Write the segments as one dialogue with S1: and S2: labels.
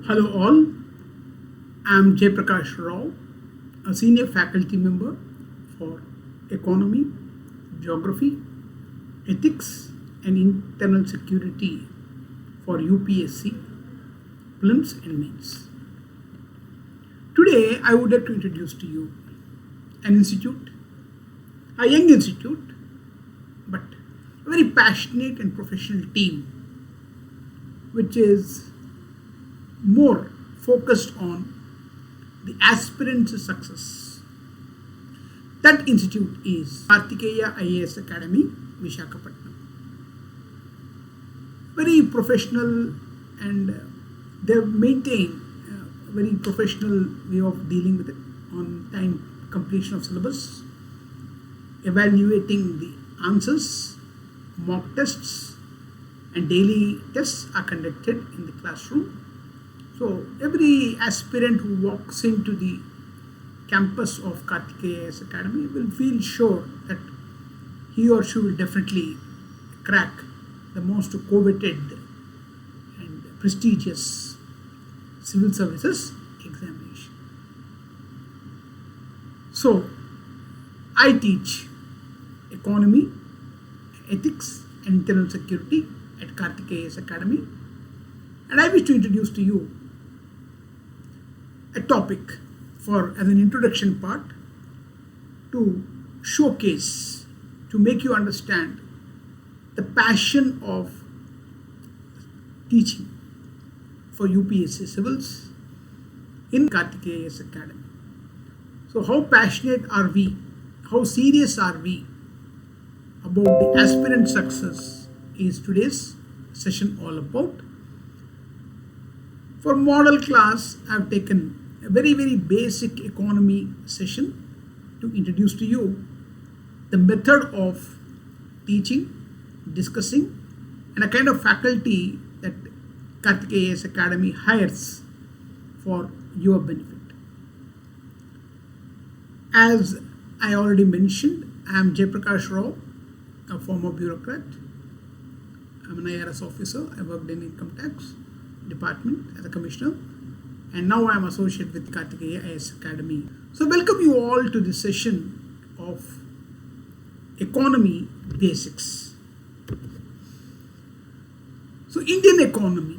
S1: Hello all, I am Jay Prakash Rao, a senior faculty member for Economy, Geography, Ethics and Internal Security for UPSC, Prelims and Mains. Today I would like to introduce to you an institute, a young institute, but a very passionate and professional team which is more focused on the aspirants' success. That institute is Karthikeya IAS Academy, Visakhapatnam. Very professional, and they maintain a very professional way of dealing with it on time completion of syllabus, evaluating the answers, mock tests and daily tests are conducted in the classroom. So every aspirant who walks into the campus of Karthikeya IAS Academy will feel sure that he or she will definitely crack the most coveted and prestigious civil services examination. So I teach economy, ethics and internal security at Karthikeya IAS Academy, and I wish to introduce to you a topic as an introduction part to showcase, to make you understand the passion of teaching for UPSC civils in Karthikeya IAS Academy. So how passionate are we, how serious are we about the aspirant success is today's session all about. For model class, I have taken a very basic economy session to introduce to you the method of teaching, discussing, and a kind of faculty that Karthikeya IAS Academy hires for your benefit. As I already mentioned, I am Jay Prakash Rao, a former bureaucrat. I am an IRS officer. I worked in income tax department as a commissioner, and now I am associate with Karthikeya IAS Academy. So welcome you all to this session of economy basics. So Indian economy,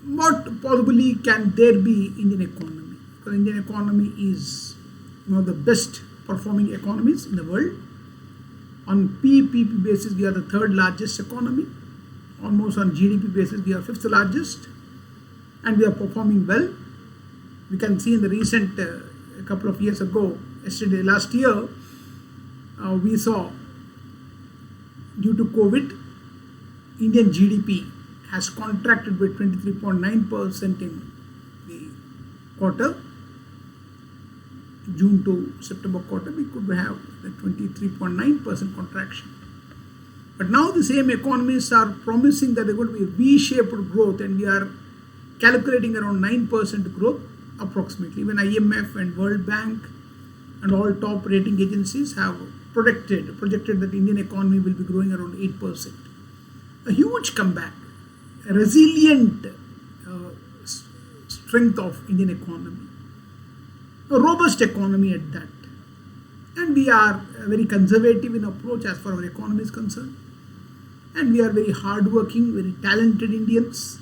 S1: what possibly can there be Indian economy? Because Indian economy is one of the best performing economies in the world. On PPP basis, we are the third largest economy. Almost on GDP basis, we are fifth largest, and we are performing well. We can see in the recent a couple of years ago, last year, we saw due to COVID, Indian GDP has contracted by 23.9% in the quarter. June to September quarter, we could have the 23.9% contraction. But now the same economists are promising that there are going to be a V-shaped growth, and we are calculating around 9% growth approximately. Even IMF and World Bank and all top rating agencies have projected that Indian economy will be growing around 8%. A huge comeback, a resilient strength of Indian economy, a robust economy at that. And we are very conservative in approach as far as our economy is concerned. And we are very hardworking, very talented Indians.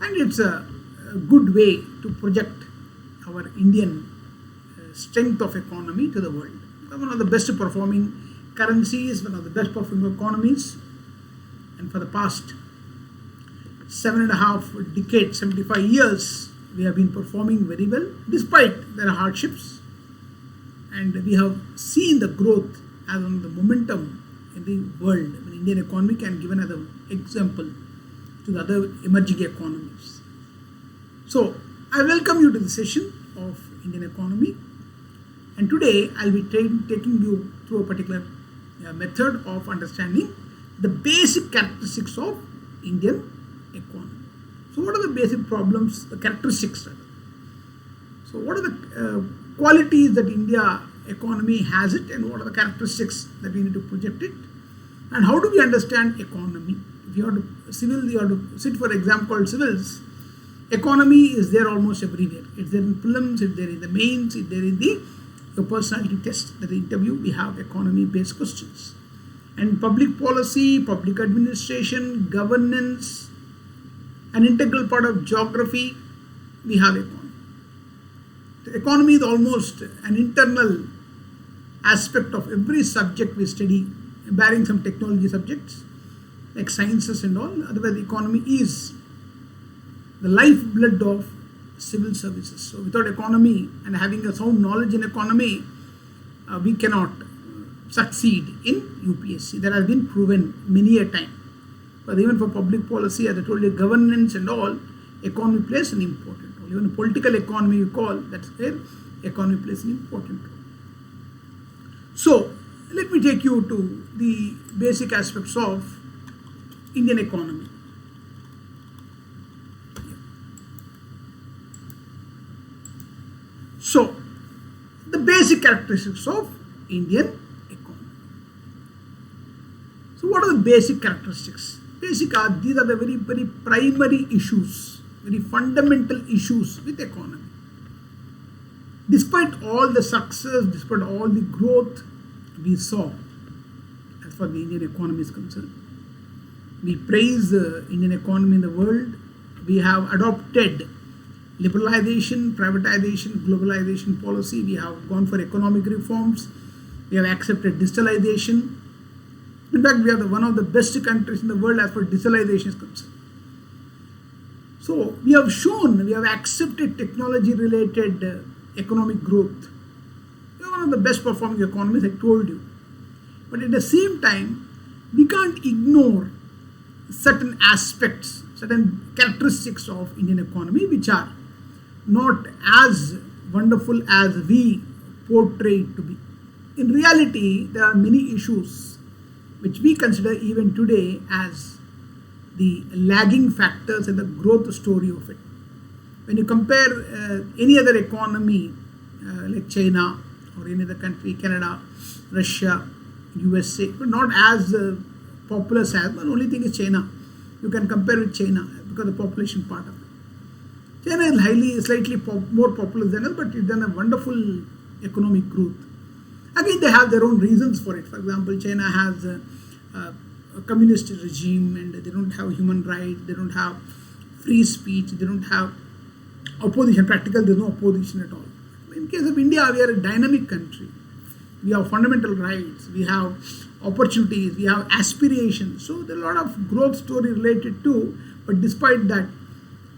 S1: And it's a good way to project our Indian strength of economy to the world. One of the best performing currencies, one of the best performing economies. And for the past 7.5 decades, 75 years, we have been performing very well despite their hardships. And we have seen the growth as on the momentum in the world. I mean, Indian economy can give another example to the other emerging economies. So I welcome you to the session of Indian economy, and today I'll be taking you through a particular method of understanding the basic characteristics of Indian economy. So what are the basic problems, the characteristics? So what are the qualities that India economy has it, and what are the characteristics that we need to project it, and how do we understand economy? If you have to civil, you have to sit for exam called civils. Economy is there almost everywhere. It's there in prelims, it's there in the mains, it's there in the your personality test, the interview. We have economy-based questions. And public policy, public administration, governance, an integral part of geography, we have economy. The economy is almost an internal aspect of every subject we study, barring some technology subjects like sciences and all. Otherwise, the economy is the lifeblood of civil services. So without economy and having a sound knowledge in economy, we cannot succeed in UPSC. That has been proven many a time. But even for public policy, as I told you, governance and all, economy plays an important role. Even political economy you call, that's where economy plays an important role. So let me take you to the basic aspects of Indian economy. So the basic characteristics of Indian economy. So what are the basic characteristics? These are the very, very primary issues, very fundamental issues with economy. Despite all the success, despite all the growth we saw as far as the Indian economy is concerned, we praise the Indian economy in the world. We have adopted liberalization, privatization, globalization policy. We have gone for economic reforms. We have accepted digitalization. In fact, we are one of the best countries in the world as far as digitalization is concerned. So we have shown, we have accepted technology-related economic growth. We are one of the best performing economies, I told you. But at the same time, we can't ignore certain aspects, certain characteristics of Indian economy which are not as wonderful as we portray it to be. In reality, there are many issues which we consider even today as the lagging factors in the growth story of it. When you compare any other economy like China or any other country, Canada, Russia, USA, but not as populous as, but only thing is China. You can compare with China because of the population part of it. China is slightly more populous than us, but it's done a wonderful economic growth. Again, they have their own reasons for it. For example, China has a communist regime and they don't have human rights, they don't have free speech, they don't have opposition. Practically, there's no opposition at all. In case of India, we are a dynamic country. We have fundamental rights, we have opportunities, we have aspirations. So there are a lot of growth story related to, but despite that,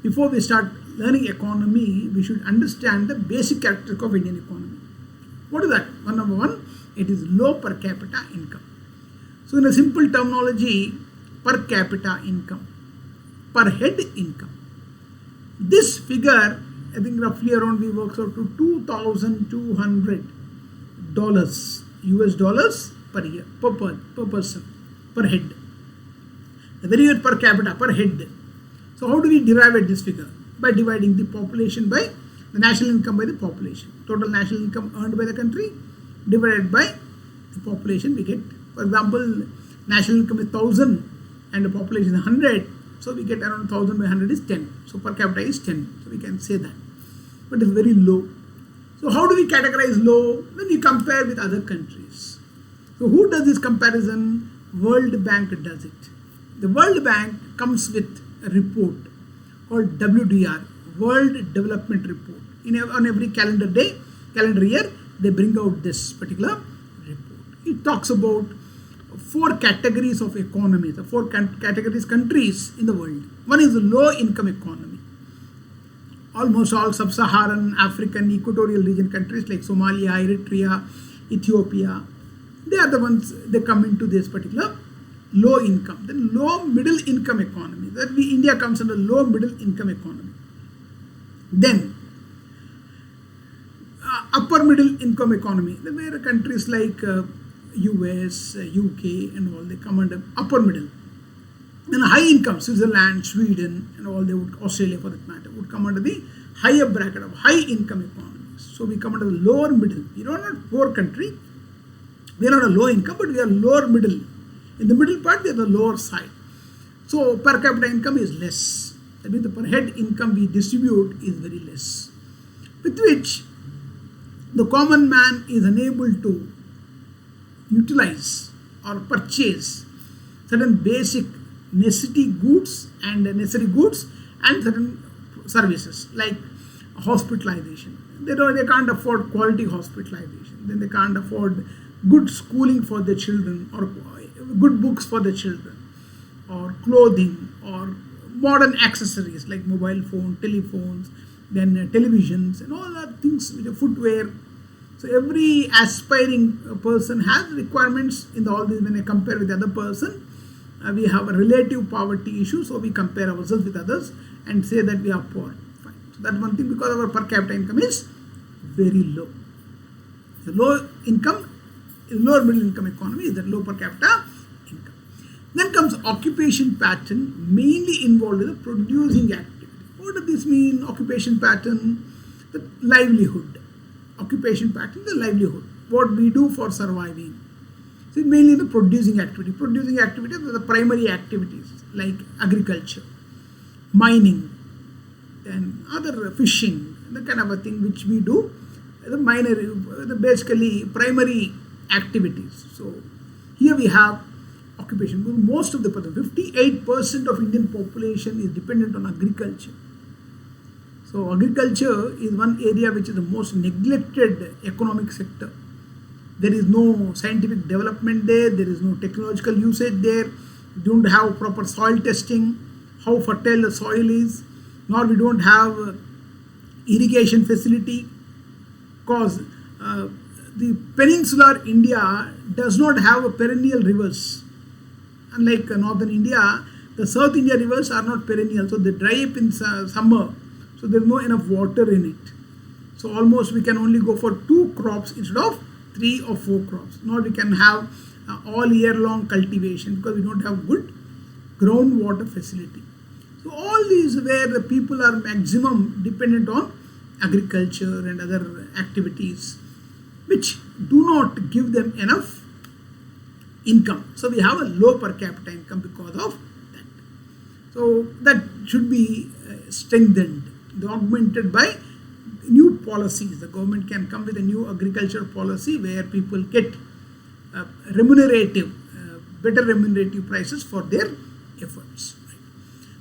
S1: before we start learning economy, we should understand the basic characteristic of Indian economy. What is that? Number one, it is low per capita income. So in a simple terminology, per capita income, per head income. This figure, I think roughly around we works out to $2,200 US dollars per year, per person, per head. The very good per capita, per head. So how do we derive this figure? By dividing the population by the national income by the population. Total national income earned by the country divided by the population we get. For example, national income is 1,000 and the population is 100. So we get around 1,000 by 100 is 10. So per capita is 10. So we can say that. But it's very low. So how do we categorize low? When we compare with other countries. So who does this comparison? World Bank does it. The World Bank comes with a report called WDR, World Development Report. On every calendar year, they bring out this particular report. It talks about 4 categories of economies, the 4 categories countries in the world. One is the low income economy. Almost all sub-Saharan, African, equatorial region countries like Somalia, Eritrea, Ethiopia, they are the ones, they come into this particular low income. Then low middle income economy. That India comes under low middle income economy. Then upper middle income economy. Where countries like US, UK and all, they come under upper middle. Then high income, Switzerland, Sweden and all, they would, Australia for that matter, would come under the higher bracket of high income economies. So we come under the lower middle. We are not a poor country. We are not a low income, but we are lower middle. In the middle part, we are the lower side. So per capita income is less. That means the per head income we distribute is very less, with which the common man is unable to utilize or purchase certain basic necessary goods and certain services like hospitalization. They can't afford quality hospitalization. Then they can't afford good schooling for their children, or good books for their children, or clothing, or modern accessories like mobile phone, telephones, then televisions, and all that things, with footwear. So every aspiring person has requirements in all these. When I compare with the other person, we have a relative poverty issue, so we compare ourselves with others and say that we are poor. Fine. So that's one thing, because our per capita income is very low. The low income, lower middle income economy is the low per capita income. Then comes occupation pattern, mainly involved in the producing activity. What does this mean? Occupation pattern, the livelihood. Occupation pattern, the livelihood. What we do for surviving. So mainly the producing activity. Producing activities are the primary activities like agriculture, mining, then other fishing, the kind of a thing which we do. The basically primary activities. So here we have occupation. Most of the 58% of Indian population is dependent on agriculture. So agriculture is one area which is the most neglected economic sector. There is no scientific development there. There is no technological usage there. We don't have proper soil testing, how fertile the soil is, nor we don't have irrigation facility, because the peninsular India does not have a perennial rivers. Unlike northern India, the South India rivers are not perennial, so they dry up in summer, so there is no enough water in it. So almost we can only go for 2 crops instead of 3 or 4 crops. Nor we can have all year long cultivation, because we don't have good groundwater facility. So all these where the people are maximum dependent on agriculture and other activities which do not give them enough income. So we have a low per capita income because of that. So that should be strengthened, augmented by new policies. The government can come with a new agriculture policy where people get better remunerative prices for their efforts.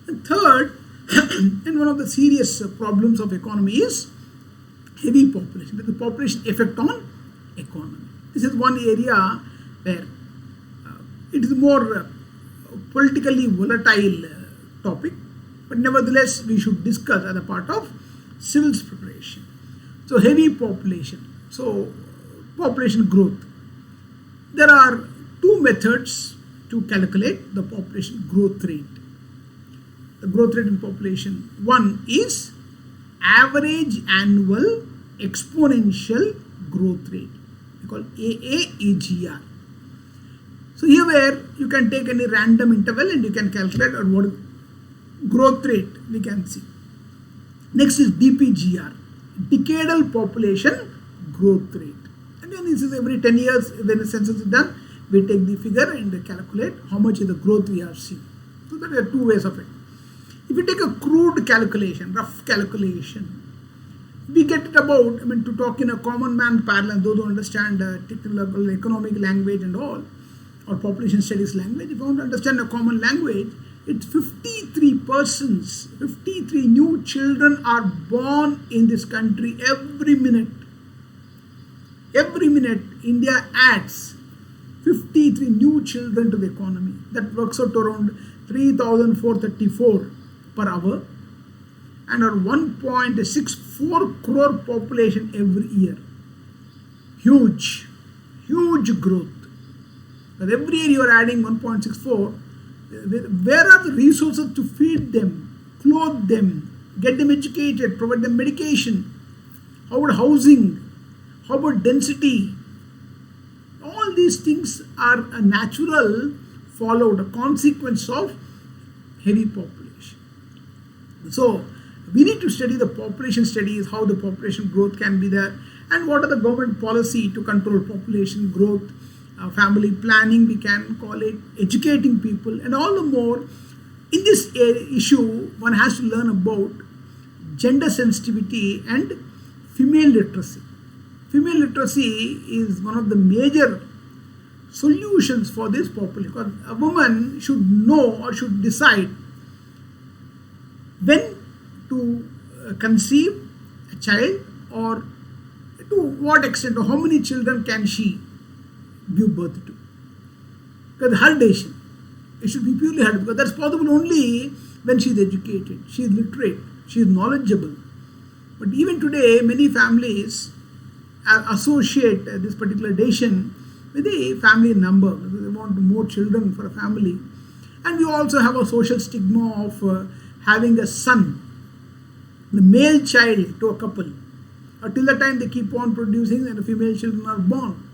S1: And third, and one of the serious problems of economy is heavy population, the population effect on economy. This is one area where it is more politically volatile topic, but nevertheless we should discuss as a part of civil's preparation. So heavy population, so population growth. There are 2 methods to calculate the population growth rate. The growth rate in population. One is average annual exponential growth rate. We call AAEGR. So here where you can take any random interval and you can calculate what growth rate we can see. Next is DPGR, decadal population growth rate. And then this is every 10 years when the census is done, we take the figure and calculate how much is the growth we have seen. So there are 2 ways of it. If you take a crude calculation, rough calculation, we get it about, to talk in a common man parlance, those who understand technical economic language and all, or population studies language, if you want to understand a common language, it's 53 persons, 53 new children are born in this country every minute. Every minute, India adds 53 new children to the economy. That works out to around 3,434 per hour, and our 1.64 crore population every year. Huge growth. But every year you are adding 1.64. Where are the resources to feed them, clothe them, get them educated, provide them medication? How about housing? How about density? All these things are a natural followed, a consequence of heavy population. So we need to study the population studies, how the population growth can be there, and what are the government policy to control population growth, family planning we can call it, educating people, and all the more In this issue, one has to learn about gender sensitivity and female literacy. Female literacy is one of the major solutions for this population, because a woman should know or should decide when to conceive a child, or to what extent or how many children can she give birth to. Because her decision, it should be purely her, because that's possible only when she is educated, she is literate, she is knowledgeable. But even today, many families associate this particular decision with a family number. They want more children for a family. And we also have a social stigma of having a son, the male child to a couple. Till the time they keep on producing and the female children are born.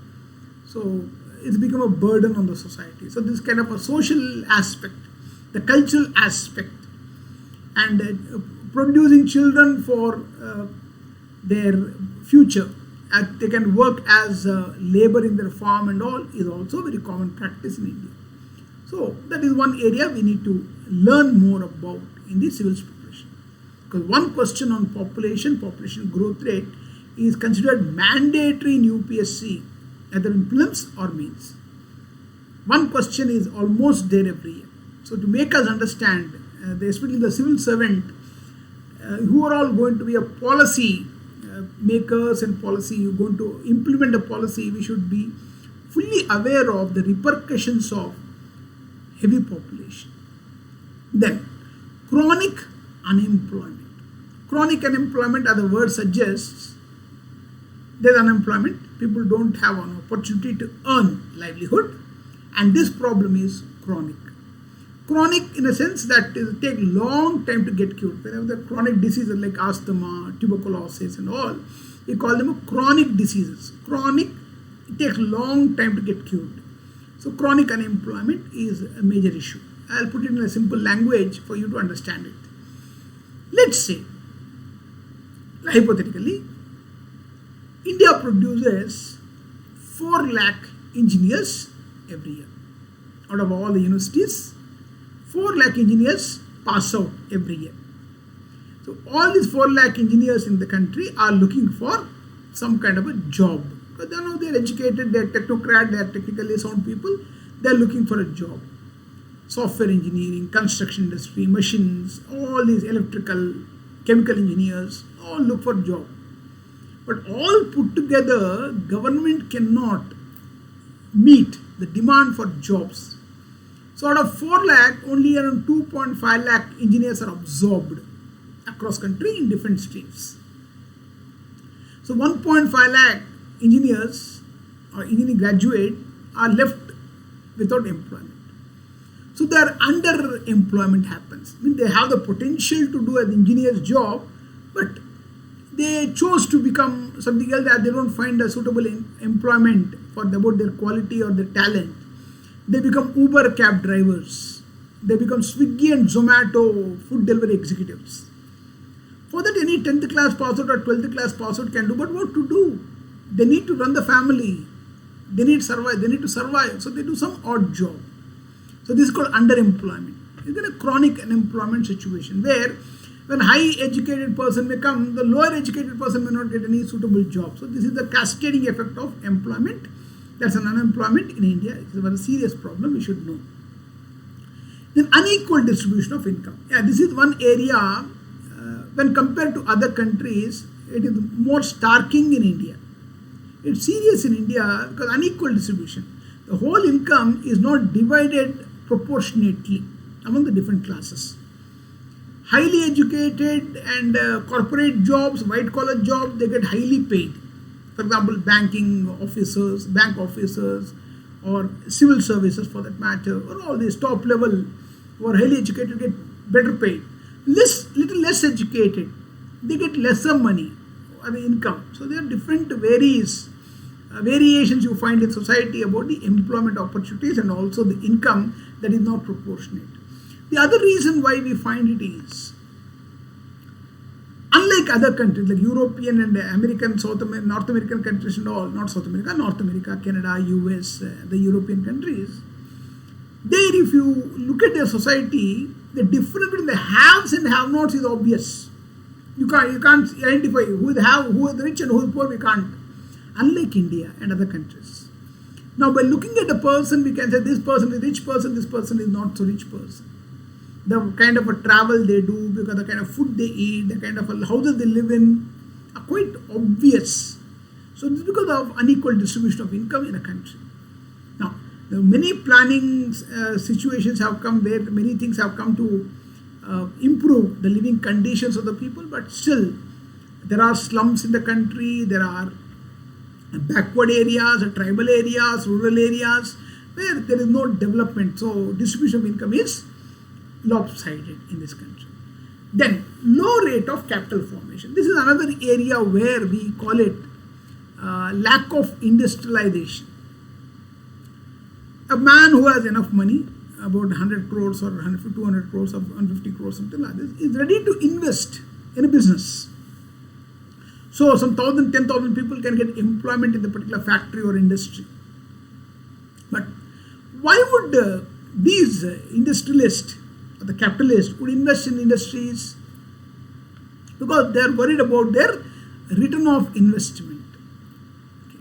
S1: So it's become a burden on the society. So this kind of a social aspect, the cultural aspect, and producing children for their future, they can work as labor in their farm and all, is also a very common practice in India. So that is one area we need to learn more about in the civil preparation. Because one question on population growth rate is considered mandatory in UPSC, either in prelims or mains. One question is almost there every year. So to make us understand, especially the civil servant, who are all going to be a policy makers and policy, you're going to implement a policy, we should be fully aware of the repercussions of heavy population. Then, chronic unemployment. Chronic unemployment, as the word suggests, there's unemployment, people don't have an opportunity to earn livelihood, and this problem is chronic. Chronic in a sense that it take long time to get cured. Whenever the chronic diseases like asthma, tuberculosis and all, we call them chronic diseases. Chronic, it takes long time to get cured. So chronic unemployment is a major issue. I'll put it in a simple language for you to understand it. Let's say, hypothetically, India produces 4 lakh engineers every year. Out of all the universities, 4 lakh engineers pass out every year. So all these 4 lakh engineers in the country are looking for some kind of a job. Because they are educated, they are technocrat, they are technically sound people, they are looking for a job. Software engineering, construction industry, machines, all these electrical, chemical engineers, all look for a job. But all put together, government cannot meet the demand for jobs. So out of 4 lakh, only around 2.5 lakh engineers are absorbed across country in different streams. So 1.5 lakh engineers or engineering graduate are left without employment. So their underemployment happens. I mean, they have the potential to do an engineer's job, but they chose to become something else that they don't find a suitable employment for about their quality or their talent. They become Uber cab drivers. They become Swiggy and Zomato food delivery executives. For that, any 10th class pass out or 12th class pass out can do, but what to do? They need to run the family. They need to survive. So they do some odd job. So this is called underemployment. It's a chronic unemployment situation where when high educated person may come, the lower educated person may not get any suitable job. So this is the cascading effect of employment. That's an unemployment in India. It's a very serious problem, we should know. Then unequal distribution of income. Yeah, this is one area when compared to other countries, it is more starking in India. It's serious in India because unequal distribution. The whole income is not divided proportionately among the different classes. Highly educated and corporate jobs, white collar jobs, they get highly paid. For example, banking officers, bank officers, or civil services for that matter, or all these top level who are highly educated get better paid. Little less educated, they get lesser money or the income. So there are different variations you find in society about the employment opportunities and also the income that is not proportionate. The other reason why we find it is, unlike other countries like European and American, North American countries and all, North America, Canada, US, the European countries, there if you look at their society, the difference between the haves and have-nots is obvious. You can't identify who is who is rich and who is poor. We can't. Unlike India and other countries. Now, by looking at a person, we can say this person is rich person, this person is not so rich person. The kind of a travel they do, because the kind of food they eat, the kind of houses they live in are quite obvious. So this is because of unequal distribution of income in a country. Now, many planning situations have come where many things have come to improve the living conditions of the people, but still there are slums in the country, there are backward areas, tribal areas, rural areas where there is no development. So distribution of income is lopsided in this country. Then low rate of capital formation. This is another area where we call it lack of industrialization. A man who has enough money, about 100 crores or 200 crores or 150 crores, something like this, is ready to invest in a business. So some 10,000 people can get employment in the particular factory or industry. But why would these industrialists or the capitalists would invest in industries? Because they are worried about their return of investment. Okay.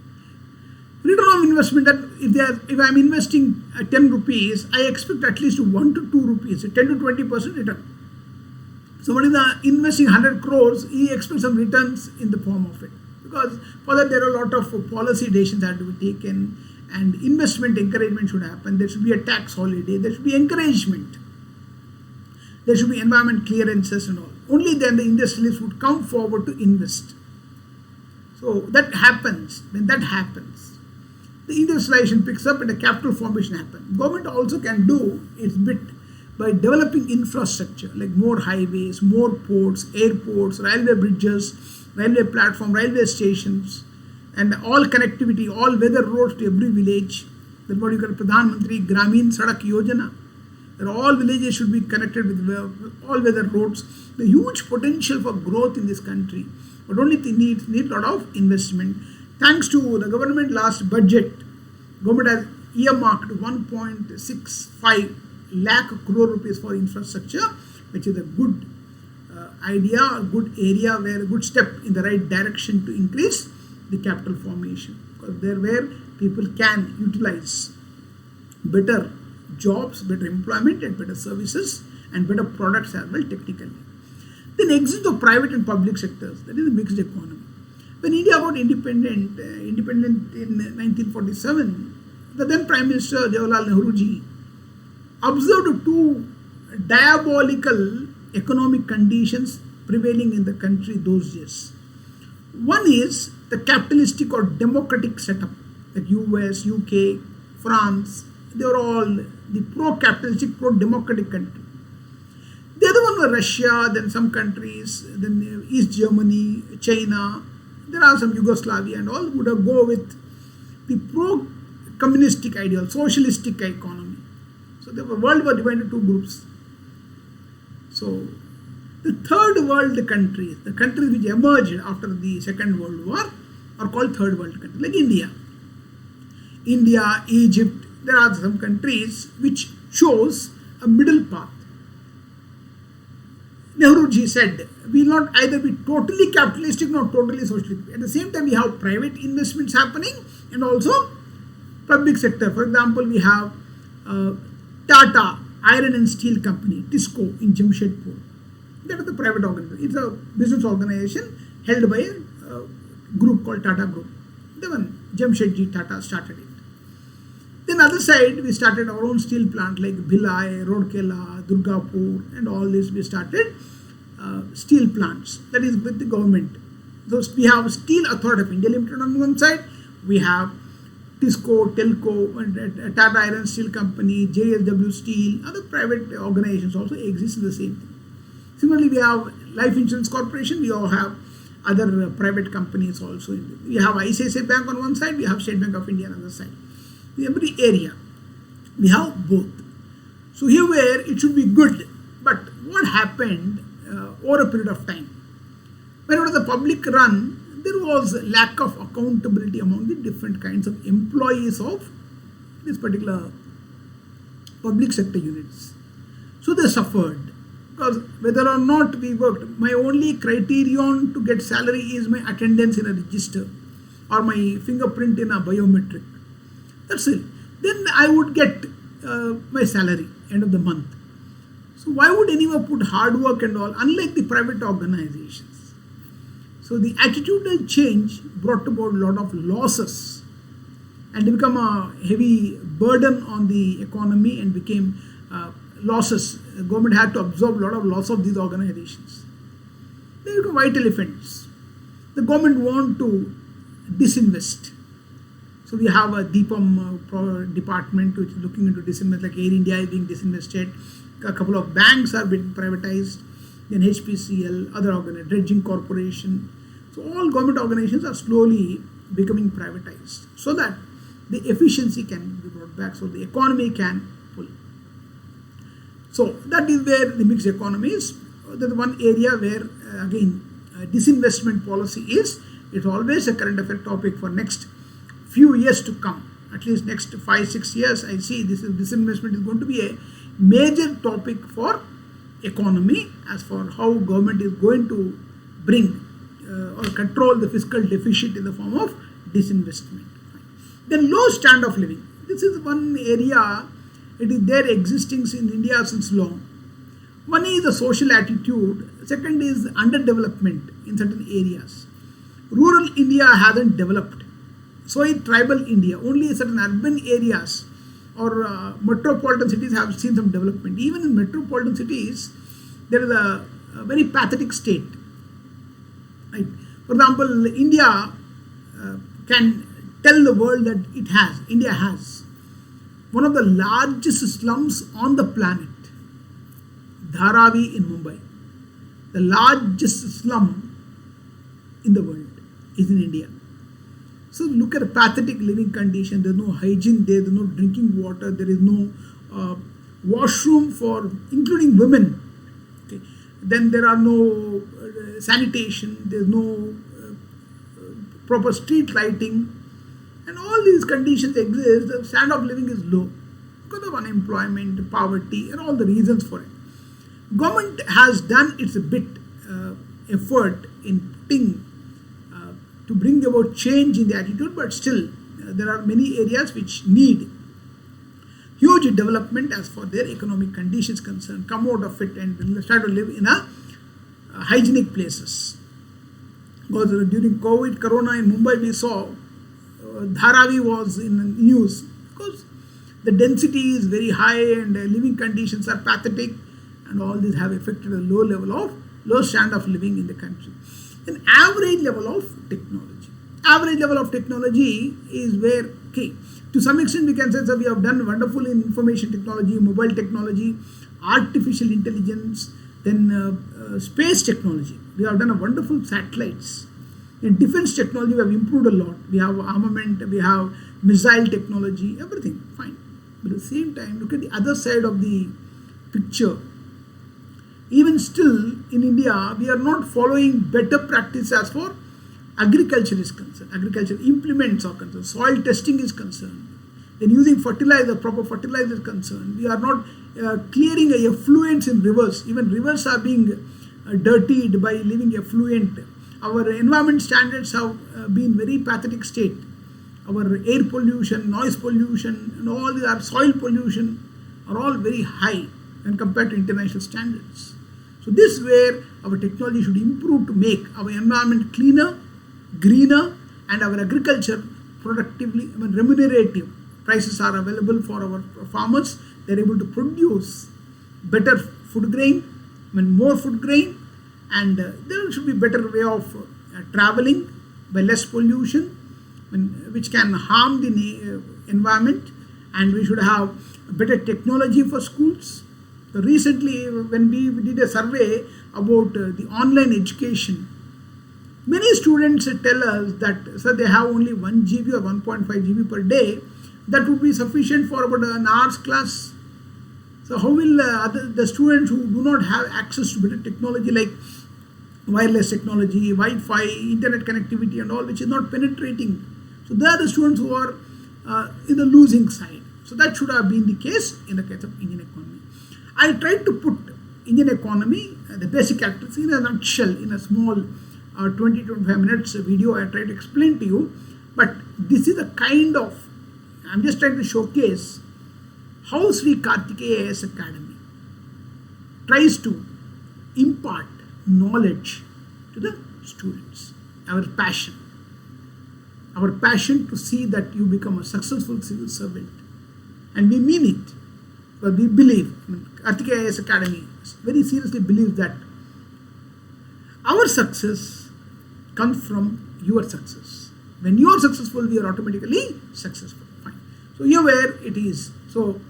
S1: Return of investment, that if I am investing 10 rupees, I expect at least 1 to 2 rupees, 10 to 20% return. Somebody is investing 100 crores, he expects some returns in the form of it. Because for that there are a lot of policy decisions that have to be taken, and investment encouragement should happen. There should be a tax holiday, there should be encouragement. There should be environment clearances and all. Only then the industrialists would come forward to invest. So that happens. When that happens, the industrialization picks up and the capital formation happens. Government also can do its bit by developing infrastructure like more highways, more ports, airports, railway bridges, railway platform, railway stations, and all connectivity, all weather roads to every village. That's what you call Pradhan Mantri Gramin Sadak Yojana. That all villages should be connected with all weather roads. The huge potential for growth in this country, but only need a lot of investment. Thanks to the government last budget, government has earmarked 1.65 lakh crore rupees for infrastructure, which is a good idea, a good area, where a good step in the right direction to increase the capital formation, because there where people can utilize better jobs, better employment, and better services and better products as well technically. Then exit of private and public sectors, that is a mixed economy. When India got independent in 1947, the then Prime Minister Jawaharlal Nehru ji observed two diabolical economic conditions prevailing in the country those days. One is the capitalistic or democratic setup, like US, UK, France. They were all the pro-capitalistic, pro-democratic country. The other one was Russia, then some countries, then East Germany, China. There are some Yugoslavia and all would have go with the pro-communistic ideal, socialistic economy. So the world was divided into two groups. So the third world countries, the countries which emerged after the Second World War, are called third world countries, like India. India, Egypt, there are some countries which chose a middle path. Nehruji said, we will not either be totally capitalistic nor totally socialistic. At the same time, we have private investments happening and also public sector. For example, we have Tata Iron and Steel Company, TISCO in Jamshedpur. That is the private organization. It's a business organization held by a group called Tata Group. The one Jamshedji Tata started it. Then other side, we started our own steel plant like Bhilai, Rourkela, Durgapur, and all this. We started steel plants. That is with the government. Those we have Steel Authority of India Limited on one side. We have TISCO, Telco, Tata Iron Steel Company, JSW Steel. Other private organizations also exist in the same thing. Similarly, we have Life Insurance Corporation. We all have other private companies also. We have ICICI Bank on one side. We have State Bank of India on the other side. In every area, we have both. So here where it should be good, but what happened over a period of time? When it was the public run, there was lack of accountability among the different kinds of employees of this particular public sector units. So they suffered, because whether or not we worked, my only criterion to get salary is my attendance in a register or my fingerprint in a biometric. That's it. Then I would get my salary end of the month. So why would anyone put hard work and all, unlike the private organizations? So the attitudinal change brought about a lot of losses and become a heavy burden on the economy and became losses. The government had to absorb a lot of loss of these organizations. They become white elephants. The government want to disinvest. So we have a DPAM department which is looking into disinvest, like Air India is being disinvested. A couple of banks are being privatized. Then HPCL, other organizations, Dredging Corporation. So all government organizations are slowly becoming privatized so that the efficiency can be brought back, so the economy can pull. So that is where the mixed economy is. That's one area where again disinvestment policy is. It's always a current affair topic for next few years to come. At least next 5-6 years, I see disinvestment is going to be a major topic for economy, as for how government is going to bring or control the fiscal deficit in the form of disinvestment. Then low standard of living. This is one area, it is there existing in India since long. One is the social attitude, second is underdevelopment in certain areas. Rural India hasn't developed. So is tribal India. Only certain urban areas or metropolitan cities have seen some development. Even in metropolitan cities, there is a very pathetic state. Right? For example, India can tell the world that India has one of the largest slums on the planet, Dharavi in Mumbai. The largest slum in the world is in India. So look at the pathetic living condition. There is no hygiene there, there is no drinking water, there is no washroom for including women. Okay. Then there are no sanitation, there is no proper street lighting, and all these conditions exist. The standard of living is low because of unemployment, poverty, and all the reasons for it. Government has done its bit effort in putting to bring about change in the attitude, but still there are many areas which need huge development as far their economic conditions concerned, come out of it and try to live in a hygienic places. Because during COVID, Corona in Mumbai, we saw Dharavi was in the news because the density is very high and living conditions are pathetic, and all these have affected a low standard of living in the country. An average level of technology. Average level of technology is where, okay, to some extent we can say that we have done wonderful in information technology, mobile technology, artificial intelligence, then space technology. We have done a wonderful satellites. In defense technology, we have improved a lot. We have armament, we have missile technology, everything, fine. But at the same time, look at the other side of the picture. Even still in India, we are not following better practice as for agriculture is concerned. Agriculture implements are concerned. Soil testing is concerned. Then using fertilizer, proper fertilizer is concerned. We are not clearing effluents in rivers. Even rivers are being dirtied by leaving effluent. Our environment standards have been very pathetic state. Our air pollution, noise pollution, and all these are soil pollution are all very high when compared to international standards. So this is where our technology should improve to make our environment cleaner, greener, and our agriculture productively, remunerative. Prices are available for our farmers. They are able to produce better food grain, more food grain, and there should be better way of traveling by less pollution, which can harm the environment, and we should have better technology for schools. So recently, when we did a survey about the online education, many students tell us that they have only 1 GB or 1.5 GB per day. That would be sufficient for about an hour's class. So how will the students who do not have access to better technology like wireless technology, Wi-Fi, internet connectivity and all, which is not penetrating. So they are the students who are in the losing side. So that should have been the case in the case of Indian economy. I tried to put Indian economy, the basic characteristics in a nutshell, in a small 20-25 minutes video. I tried to explain to you, but this is a kind of, I'm just trying to showcase how Sri Karthikeya IAS Academy tries to impart knowledge to the students. Our passion to see that you become a successful civil servant, and we mean it. But we believe, Karthikeya IAS Academy very seriously believes that our success comes from your success. When you are successful, we are automatically successful. Fine. So here where it is. So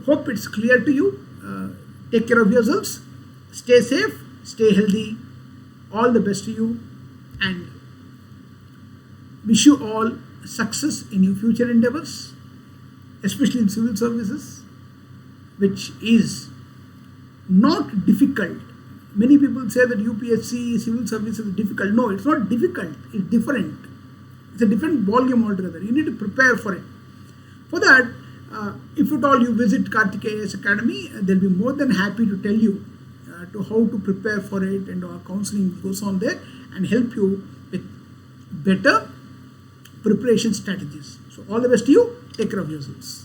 S1: hope it's clear to you. Take care of yourselves. Stay safe. Stay healthy. All the best to you, and wish you all success in your future endeavors, especially in civil services, which is not difficult. Many people say that UPSC civil service is difficult. No, it's not difficult. It's different. It's a different volume altogether. You need to prepare for it. For that, if at all you visit Karthikeya IAS Academy, they'll be more than happy to tell you to how to prepare for it, and our counseling goes on there and help you with better preparation strategies. So all the best to you. Take care of yourselves.